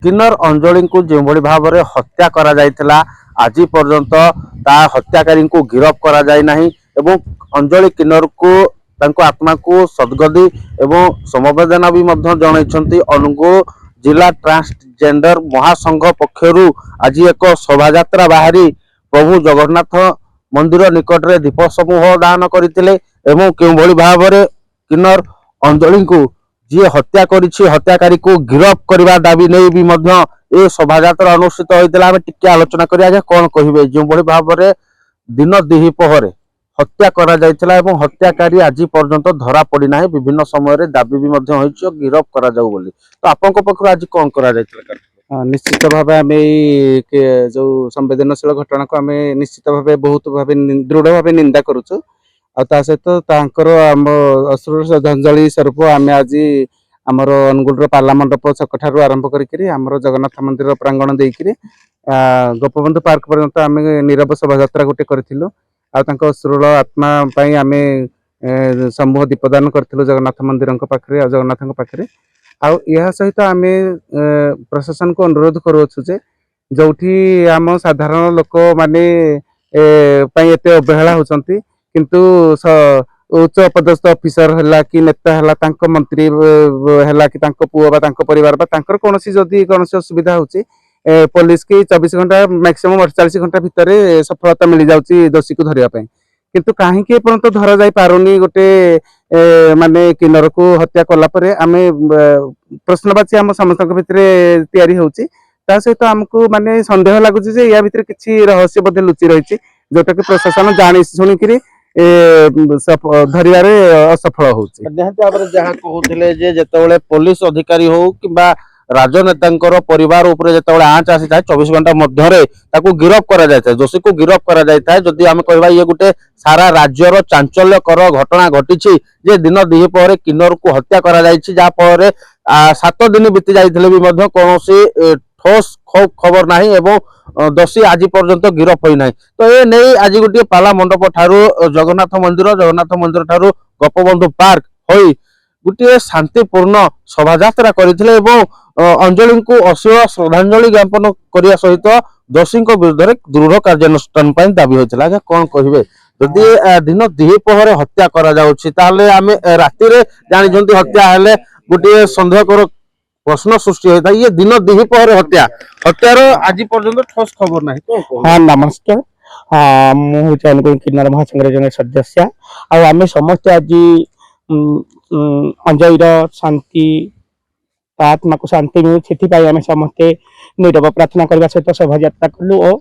किन्नर अंजलि को जो भाव में हत्या करा जायतिला आज पर्यंत ता हत्याकारी को गिरफ करा जाय नाही एवं अंजलि किन्नर को तांको आत्मा को सद्गति एवं समवेदना भी जनइछंती अनुगुल जिला ट्रांसजेंडर महासंघ पक्षरु आज एक शोभा यात्रा बाहरी प्रभु जगन्नाथ मंदिर निकट में दीप समूह दान करते एवं केउभली भाव में किन्नर अंजलि को जी हत्या करिछि हत्याकारी को गिरफ करबा दाबी नहीं भी ए शोभा यात्रा अनुष्ठित होइतला हम टिके आलोचना करिया जे कोन कहिबे जो बड़ी भाव रे दिन दिही पहरे हत्या करा जायतिला एवं हत्याकारी आज पर्यंत धरा पड़ी नाही विभिन्न समय रे दाबी भी होइछि गिरफ करा जाऊ बोली तो आपन पक्ष आज कोन करा जायतिला निश्चित भाव आम जो संवेदनशील घटना को आम निश्चित भाव बहुत भाव दृढ़ भाव निंदा करुचु सहित आम अश्रु श्रद्धांजलि स्वरूप आम आज आमर अनुगुल पाला मंडप छक ठारू आरंभ कर जगन्नाथ मंदिर प्रांगण देकर गोपबंधु पार्क पर्यंत आम नीरव शोभा यात्रा गोटे करूँ अश्रुल आत्मा आम समूह दीपदान करूँ जगन्नाथ मंदिर पाखे जगन्नाथ पाखे आ सहित आम प्रशासन को अनुरोध करुचु जो आम साधारण लोक माने एते अवहेला होती किंतु उच्च पदस्थ ऑफिसर है कि नेता है मंत्री है कि पुओ परिवार कौन कौन असुविधा होची पुलिस की 24 घंटा मैक्सिमम 48 घंटा भितर सफलता मिल जाउची दोषी को धरिया किंतु कहीं पर्यंत धरा जाई पारुनी गोटे माने किन्नर को हत्या कला परे आमे प्रश्नवाची आम समस्त भितर तैयारी होची ता सहित हमको माने संदेह लगुच या भितर किसी रहस्य बोधे लुचि रही जोटा कि प्रशासन जानी शुणिकी धरियारे असफल होते पुलिस अधिकारी हो कि राजनेता परिवार उपरे आँच आसी था 24 घंटा मध्य गिरफ करा जाए दोषी को गिरफ करा जाए जदि आम कहवा ये गोटे सारा राज्यर चांचल्यकर घटना घटी जे दिन दिपहर किन्नर को हत्या करा जहाँफल 7 दिन बीती जाते कौन ठोस खबर नहीं एवं दोषी आज पर्यंत गिरफ होई नाही तो ए नहीं आज गोटे पाला मंडप ठारू जगन्नाथ मंदिर ठारू गोपबंधु पार्क होई गोटे शांतिपूर्ण शोभा यात्रा करथिले एवं अंजलि को अश्लील श्रद्धांजलि ज्ञापन करिया सहित दोषी विरुद्ध दृढ़ कार्यानुष्ठान दाबी होता है कौन कहे जदि दिन दिपहर हत्या करा जाउछि ताले आमे राति रे जानि हत्या हेले गोटे संदेह कर प्रश्न सृष्टि होता है ये दिन दिपहर हत्या हत्यार आज पर्यंत ठोस खबर नहीं हाँ नमस्कार हाँ मुझे किन्नर महासंघ जन सदस्य आम समस्त आज अंजलिर शांति आत्मा को शांति मिलू से आम समस्ते नीरव प्रार्थना करने सहित शोभा यात्रा कलु और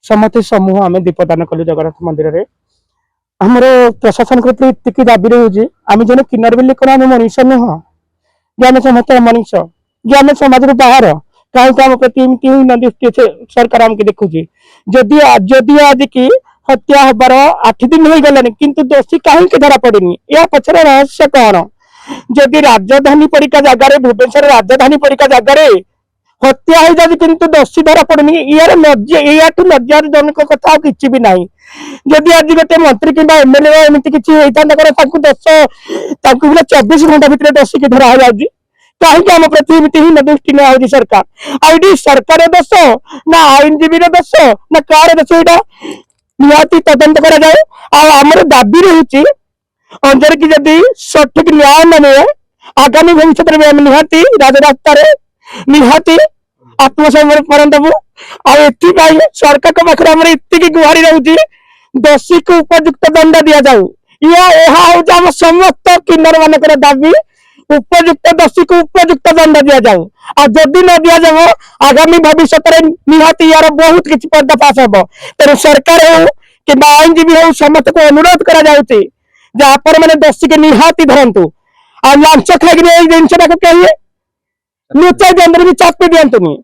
समस्त समूह आम दीपदान कलु जगन्नाथ मंदिर में आमर प्रशासन को प्रति दाबी रही आम जन किन्नर बोली कौन आम मनीष नुह जे आम समस्त मनीष जे आम समाज बाहर कहीं आम प्रति सरकार आमको देखुची जदि आज की हत्या हबार 8 दिन हो गलानी किंतु दोषी कहीं धरा पड़ेनी या पछर रहस्य कौन जदि राजधानी परिका जगार भुवनेश्वर राजधानी परिका जगार हत्या हो जाए किंतु दोषी धरा पड़ेनी यार लज्जार जनक कथा किसी भी ना जदि आज गोटे मंत्री कि एमएलए एमती किसी होता 24 घंटा भितर दोषी की धरा हो जाए कहीं आम प्रति हीन दृष्टि निया सरकार आई सरकार दोष ना आईनजीवी दोष ना कार दोष यहाँ निहाती तदंत करा जाए आमर दाबी रही अंजलि की जदि सठिक न्याय न मिले आगामी भविष्य में निहाती राजरास्तार निहाती आत्मसमर्पण देवु आई सरकार पाखे आम इतनी गुहारी रही दोषी को उपयुक्त दंड दि जाऊ या समस्त किन्नर मानकर दाबी उपयुक्त दोषी को उपयुक्त दंड दि जाऊ जदि न दि जाव आगामी भविष्य में निहाती यार बहुत किसी पर्दाफाश हम तेणु सरकार हो कि आईनजीवी हो समस्त को अनुरोध करा जहाँपर मैंने दोषी के निहाती धरतु आ लांच खाई जिनसा कहे लुचाई दिखाते भी चापी दिंतुनि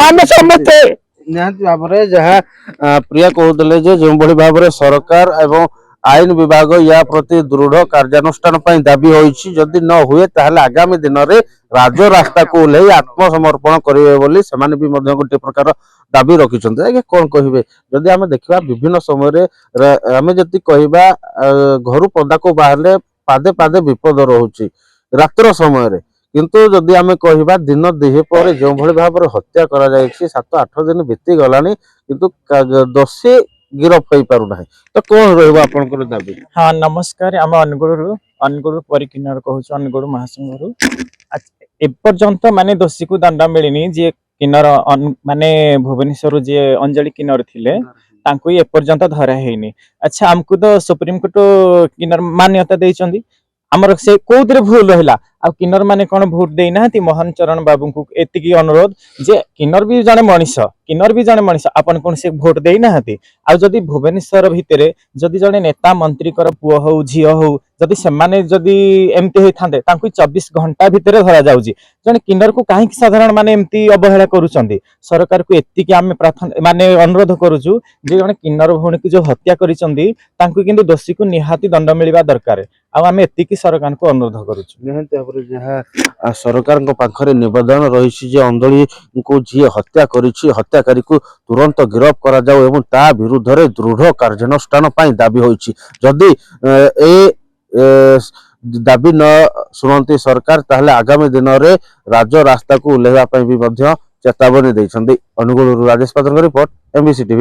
आम समस्ते निहाती भाव में जहाँ प्रिया कहते जो भाव में सरकार एवं आईन विभाग या प्रति दृढ़ कार्यानुष्ठान दाबी होइछि जदि न हुए ताहले आगामी दिन में राजरास्ता को ओह्लई आत्मसमर्पण करेंगे से गोटे प्रकार दाबी रखिंट आगे कौन कहे जदि आम देखा विभिन्न समय आम जदि कहवा घर पदा को बाहर पादे पादे विपद रोचे रात्र समय କିନ୍ତୁ ଯଦି ଆମେ କହିବା ଦିନ ଦିହିପରେ ଯେଉଁଭଳି ଭାବରେ ହତ୍ୟା କରାଯାଇଛି 7-8 ଦିନ ବିତି ଗଲାଣି କିନ୍ତୁ ଦୋଷୀ ଗିରଫ ହେଇପାରୁନାହିଁ ତ କଣ ରହିବ ଆପଣଙ୍କର ଦାବି? ହଁ ନମସ୍କାର ଆମେ ଅନୁଗୁଳ ପରିକିନ୍ନର କହୁଛୁ ଅନୁଗୁଳ ମହାସଂଘରୁ ଏପର୍ଯ୍ୟନ୍ତ ମାନେ ଦୋଷୀକୁ ଦଣ୍ଡ ମିଳିନି ଯିଏ କିନ୍ନର ମାନେ ଭୁବନେଶ୍ୱରରୁ ଯିଏ ଅଞ୍ଜଳି କିନ୍ନର ଥିଲେ ତାଙ୍କୁ ଏପର୍ଯ୍ୟନ୍ତ ଧରା ହେଇନି। ଆଚ୍ଛା ଆମକୁ ତ ସୁପ୍ରିମକୋର୍ଟ କିନ୍ନର ମାନ୍ୟତା ଦେଇଛନ୍ତି ଆମର ସେ କୋଉଥିରେ ଭୁଲ ରହିଲା ଆଉ କିନ୍ନର ମାନେ କଣ ଭୋଟ ଦେଇନାହାନ୍ତି ମୋହନ ଚରଣ ବାବୁଙ୍କୁ ଏତିକି ଅନୁରୋଧ ଯେ କିନ୍ନର ବି ଜଣେ ମଣିଷ ଆପଣ କଣ ସେ ଭୋଟ ଦେଇନାହାନ୍ତି ଆଉ ଯଦି ଭୁବନେଶ୍ୱର ଭିତରେ ଯଦି ଜଣେ ନେତା ମନ୍ତ୍ରୀଙ୍କର ପୁଅ ହଉ ଝିଅ ହଉ ଯଦି ସେମାନେ ଯଦି ଏମିତି ହେଇଥାନ୍ତେ ତାଙ୍କୁ 24 ଘଣ୍ଟା ଭିତରେ ଧରା ଯାଉଛି ଜଣେ କିନ୍ନରକୁ କାହିଁକି ସାଧାରଣ ମାନେ ଏମିତି ଅବହେଳା କରୁଛନ୍ତି ସରକାରକୁ ଏତିକି ଆମେ ମାନେ ଅନୁରୋଧ କରୁଛୁ ଯେ ଜଣେ କିନ୍ନର ଭଉଣୀକୁ ଯୋଉ ହତ୍ୟା କରିଛନ୍ତି ତାଙ୍କୁ କିନ୍ତୁ ଦୋଷୀକୁ ନିହାତି ଦଣ୍ଡ ମିଳିବା ଦରକାର ଆଉ ଆମେ ଏତିକି ସରକାରଙ୍କୁ ଅନୁରୋଧ କରୁଛୁ। ନିହାତି ଭାବରେ ଯାହା ସରକାରଙ୍କ ପାଖରେ ନିବେଦନ ରହିଛି ଯେ ଅଞ୍ଜଳିଙ୍କୁ ଯିଏ ହତ୍ୟା କରିଛି ହତ୍ୟାକାରୀକୁ ତୁରନ୍ତ ଗିରଫ କରାଯାଉ ଏବଂ ତା ବିରୁଦ୍ଧରେ ଦୃଢ କାର୍ଯ୍ୟାନୁଷ୍ଠାନ ପାଇଁ ଦାବି ହୋଇଛି। ଯଦି ଏ ଦାବି ନ ଶୁଣନ୍ତି ସରକାର ତାହେଲେ ଆଗାମୀ ଦିନରେ ରାଜରାସ୍ତାକୁ ଓହ୍ଲାଇବା ପାଇଁ ବି ମଧ୍ୟ ଚେତାବନୀ ଦେଇଛନ୍ତି। ଅନୁଗୁଳରୁ ରାଜେଶ ପାତ୍ରଙ୍କ ରିପୋର୍ଟ MBC TV।